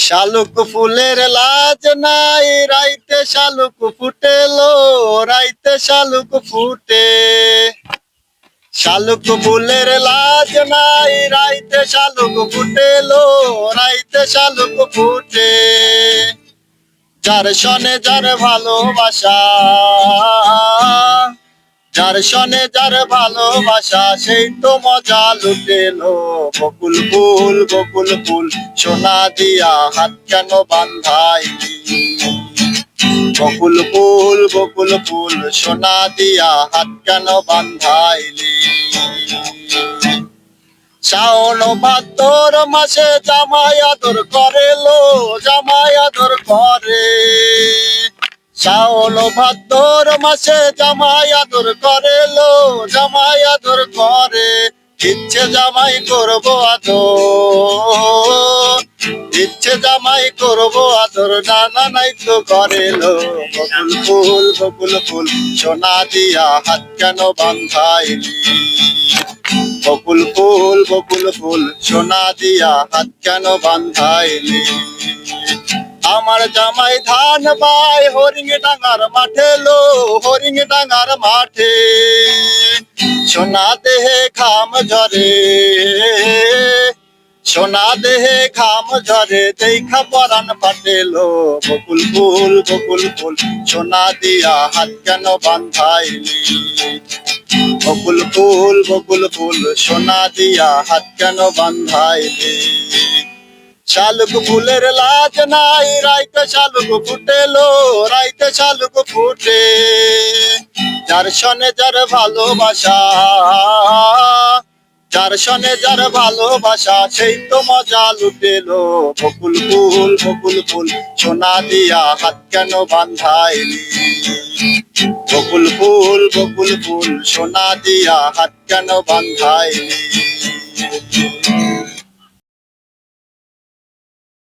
শালুক ফুলের লাজ নাই, রাইতে শালুক ফুটেলো, রাইতে শালুক ফুটে। শালুক ফুলের লাজ নাই, রাইতে শালুক ফুটেলো, রাইতে শালুক ফুটে। যার সনে যার ভালোবাসা, যার সনে যার ভালোবাসা, সেই তো মজা লুটেলো। বকুল ফুল বকুল ফুল, সোনা দিয়া হাত কেন বান্ধাইলি? বকুল ফুল বকুল ফুল, সোনা দিয়া হাত কেন বান্ধাইলি? শ্রাবণ ভাদ্র মাসে জামাই আদর করে লো, জামাই আদর করে। শ্রাবণ ভাদ্র মাসে জামাই আদর করে লো, জামাই আদর করে। ইচ্ছে জামাই করবো আদর, ইচ্ছে জামাই করবো আদর, নানা নাই তো করে লো। বকুল ফুল বকুল ফুল, সোনা দিয়া হাত কেন বান্ধাইলি? বকুল ফুল বকুল ফুল, সোনা দিয়া হাত কেন বান্ধাইলি? আমার জামাই ধান বাই হরিং ডাঙ্গার মাঠে লো, হরিং ডাঙ্গার মাঠে। সোনা দেহে ঘাম ঝরে, সোনা দেহে ঘাম ঝরে, দেখা পরাণ ফাটেলো। বকুল ফুল বকুল ফুল, সোনা দিয়া হাত কেন বান্ধাইলি? বকুল ফুল বকুল ফুল, সোনা দিয়া হাত কেন বান্ধাইলি? শালুক ফুলের লাজ নাই, রাইতে শালুক ফুটেলো, রাইতে শালুক ফুটে। যার সনে যার ভালোবাসা, যার সনে যার ভালোবাসা, সেই তো মজা লুটেলো। বকুল ফুল বকুল ফুল, সোনা দিয়া হাত কেন বান্ধাইলি? বকুল ফুল বকুল ফুল, সোনা দিয়া হাত কেন বান্ধাইলি?